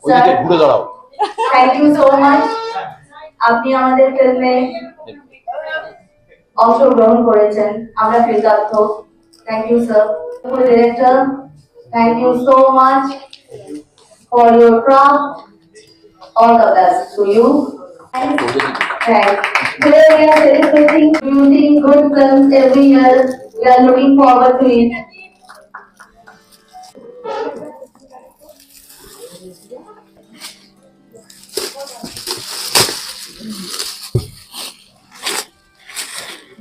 ওইদিকে ঘুরে দাঁড়াও। থ্যাংক ইউ সো মাচ, আপনি আমাদের ফিল্মে অংশগ্রহণ করেছেন, আমরা কৃতজ্ঞ। Thank you sir. Director, thank you so much for your craft. All the best to you. Thanks. Today we are celebrating producing good films every year. We are looking forward to it.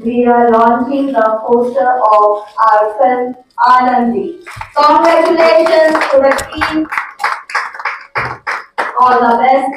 We are launching the poster of our film Anandi. Congratulations to the team. All the best.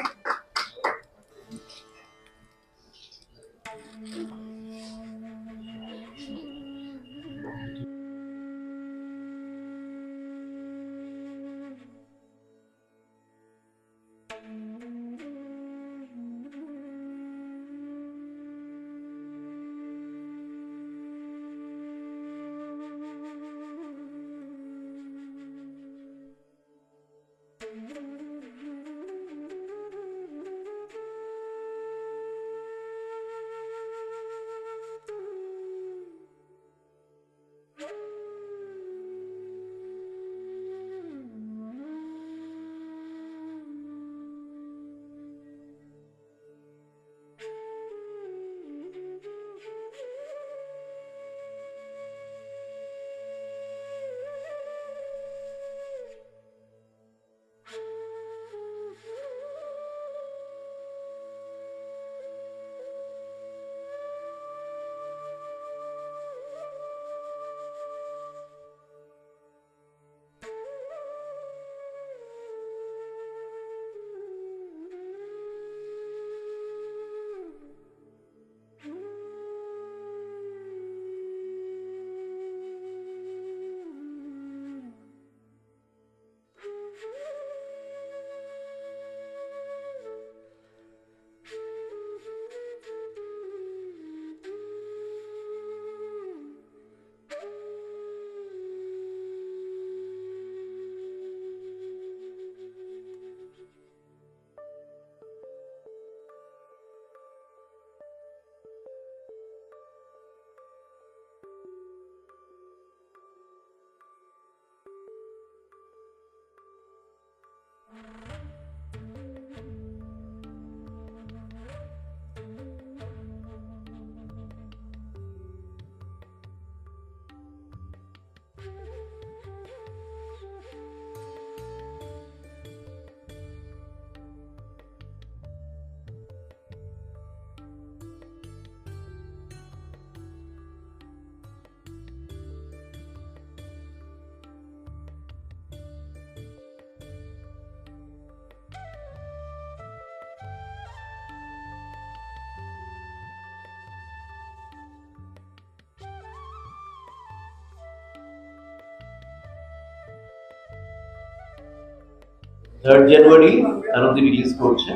Third জানুয়ারি আনন্দে release করছে।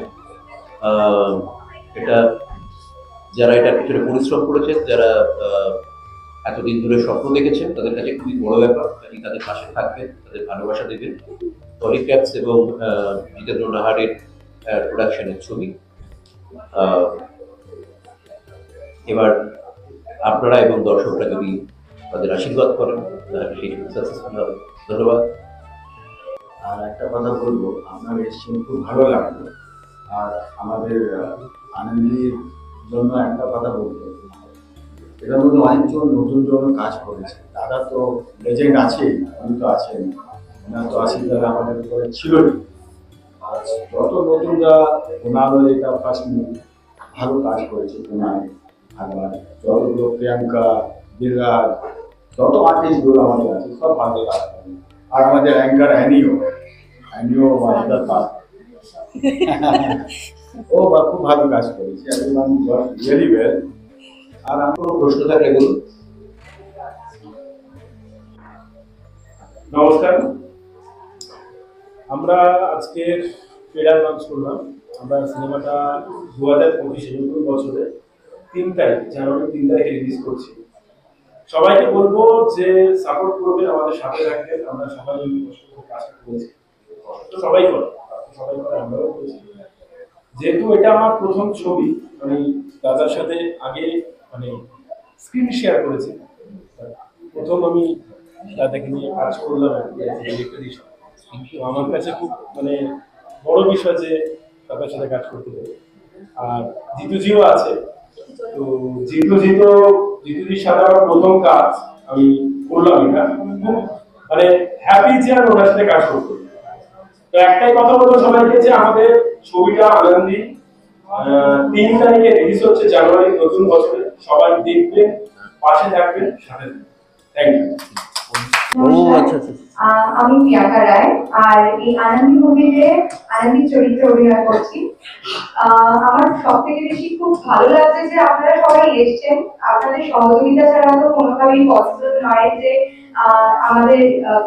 এটা যারা এটার পিছনে পরিশ্রম করেছেন, যারা এতদিন ধরে স্বপ্ন দেখেছেন, তাদের কাছে খুবই বড় ব্যাপার। তাদের পাশে থাকবেন, তাদের ভালোবাসা দেবেন। পলিক্যাপস এবং জিতেন্দ্র নাহারের প্রোডাকশনের ছবি। এবার আপনারা এবং দর্শকরা যদি তাদের আশীর্বাদ করেন তাহলে সেই সাকসেসফুল হবে। ধন্যবাদ। আর একটা কথা বলবো, আপনার এসেছেন খুব ভালো লাগলো। আর আমাদের আনন্দের জন্য একটা কথা বলবো, এটার মধ্যে অনেকজন নতুন জন কাজ করেছে। দাদা তো লেজেন্ড আছেই, উনি তো আছেন, ওনার তো আশীর্বাদ আমাদের উপরে ছিলই। আর যত নতুনরা, ওনারও এটা ফার্স্ট ভালো কাজ করেছে ওনার। আবার যতগুলো প্রিয়াঙ্কা, বিরাজ, যত আর্টিস্টগুলো আমাদের আছে সব ভালো কাজ করে। আর আমাদের অ্যাঙ্কার অ্যানিও মাস্টার কাজ ও খুব ভালো কাজ করেছে, রিয়েলি ওয়েল। আর কোনো প্রশ্ন থাকলে বলুন। নমস্কার, আমরা আজকের ট্রেলার লঞ্চ করলাম। আমরা সিনেমাটা 2025 নতুন বছরে 3 তারিখ, জানুয়ারি 3 তারিখে রিলিজ করছি। সবাইকে বলবো যে সাপোর্ট করবেন, আমাদের সাথে রাখবেন। আমরা সবাই কষ্ট করে কাজ করেছি, তো সবাই করে সবাই করে আমরাও করেছি। যেহেতু এটা আমার প্রথম ছবি, আমি দাদার সাথে আগে মানে স্ক্রিন শেয়ার করেছি, প্রথম আমি দাদাকে নিয়ে কাজ করলাম ডিরেক্টর হিসেবে। কিন্তু আমার কাছে খুব মানে বড় বিষয় যে দাদার সাথে কাজ করতে পারি। আর জিতুজিও আছে, তো জিতুজির সাথে আমার প্রথম কাজ আমি করলাম, এটা খুব মানে হ্যাপি যে আমি ওনার সাথে কাজ করতে। তো একটাই কথা বলবো সবাইকে যে আমাদের ছবিটা আনন্দী 3 তারিখে রিলিজ হচ্ছে, জানুয়ারি নতুন বছরে। সবাই দেখবেন, পাশে থাকবেন, সাথে থাকবেন। Thank you. আমি প্রিয়াঙ্কা রায়, আর এই আনন্দী মুভিতে আনন্দীর চরিত্রে অভিনয় করছি। আমার সব থেকে বেশি খুব ভালো লাগছে যে আপনারা সবাই এসেছেন। আপনাদের সহযোগিতা ছাড়া তো কোনোভাবেই পসিবল নয় যে আমাদের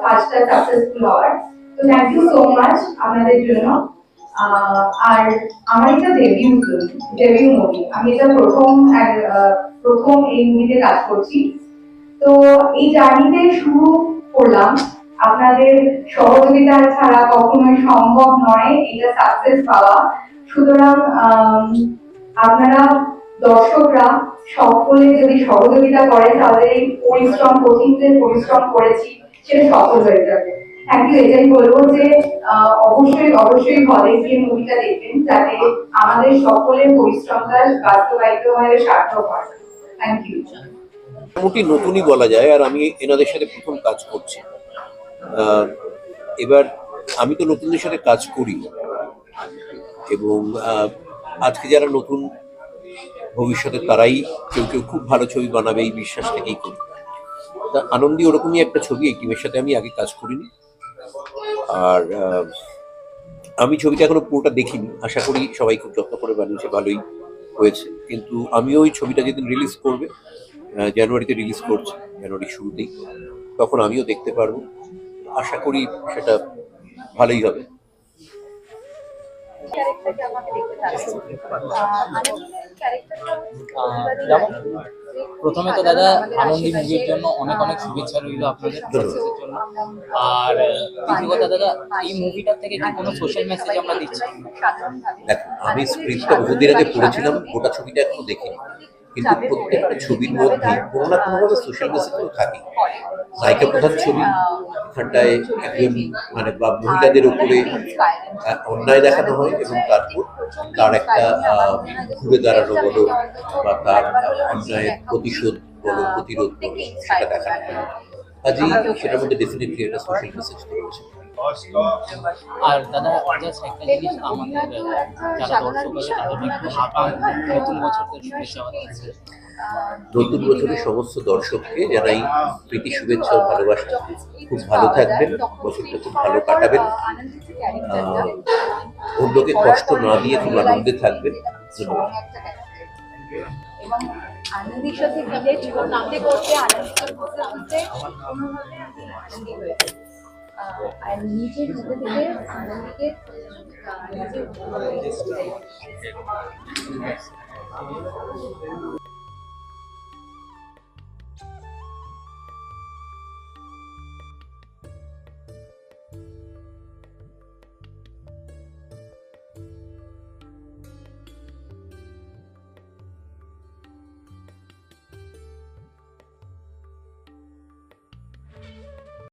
কাজটা সাকসেসফুল হওয়ার। তো থ্যাংক ইউ সো মাচ আপনাদের জন্য। আর আমার এটা ডেবিউ মুভি, আমি এটা প্রথম এই মুভিতে কাজ করছি। তো এই জার্নিতে শুরু করলাম, আপনাদের সহযোগিতা ছাড়া কখনোই সম্ভব নয় এটা সাকসেস পাওয়া। সুতরাং আপনারা দর্শকরা সকলে যদি সহযোগিতা করেন তাহলে এই কঠিন যে পরিশ্রম করেছি সেটা সফল হয়ে যাবে। Thank you. এটাই বলবো যে অবশ্যই হলে গিয়ে মুভিটা দেখবেন, যাতে আমাদের সকলের পরিশ্রমটা বাস্তবায়িত হয়ে সার্থক হয়। Thank you. মোটামুটি নতুনই বলা যায়, আর আমি এনাদের সাথে প্রথম কাজ করছি। এবার আমি তো নতুনদের সাথে কাজ করি, এবং আজকে যারা নতুন, ভবিষ্যতে তারাই কেউ খুব ভালো ছবি বানাবে এই বিশ্বাস থেকেই করি। তা আনন্দী ওরকমই একটা ছবি, এই টিমের সাথে আমি আগে কাজ করিনি। আর আমি ছবিটা এখনো পুরোটা দেখিনি, আশা করি সবাই খুব যত্ন করে বানিয়েছে, ভালোই হয়েছে। কিন্তু আমিও ওই ছবিটা যেদিন রিলিজ করবে, জানুয়ারিতে রিলিজ করছে, জানুয়ারির শুরুতেই, তখন আমিও দেখতে পারবো। আশা করি সেটা ভালোই হবে। প্রথমে তো দাদা আনন্দী মুভির জন্য অনেক অনেক শুভেচ্ছা রইল আপনাদের সাকসেসের জন্য। আর দ্বিতীয় কথা দাদা, এই মুভিটার থেকে কি কোনো সোশ্যাল মেসেজ আমরা দিচ্ছি? দেখো, আমি স্ক্রিপ্টটা বহুদিন আগে পড়েছিলাম, গোটা ছবিটা এখনো দেখিনি, কিন্তু প্রত্যেকটা ছবির মধ্যে কোনো না কোনোভাবে সোশ্যাল মেসেজ তো থাকে। নায়িকা প্রধান ছবি, এখানটায় একজন মানে বা মহিলাদের উপরে অন্যায় দেখানো হয়, এবং তারপর তার একটা ঘুরে দাঁড়ানো বলো বা তার অন্যায়ের প্রতিশোধ বলো, প্রতিরোধ বলো, সেটা দেখানো হয়। কাজেই সেটার মধ্যে ডেফিনেটলি একটা সোশ্যাল মেসেজ রয়েছে। আর দাদা জাস্ট একটা জিনিস, আমাদের যারা দর্শক আছে তাদের একটু আগাম নতুন বছরের শুভেচ্ছা বানাচ্ছে। নতুন বছরের সমস্ত দর্শককে জানাই প্রীতি, শুভেচ্ছা ও ভালোবাসা। খুব ভালো থাকবেন, বছরটা খুব ভালো কাটাবেন, অন্যকে কষ্ট না দিয়ে খুব আনন্দে থাকবেন। ধন্যবাদ। এবং আনন্দীর সাথে রিলেট করতে করতে আনন্দী হয়েছে। আর নিজের মধ্যে থেকে আনন্দীকে নিজের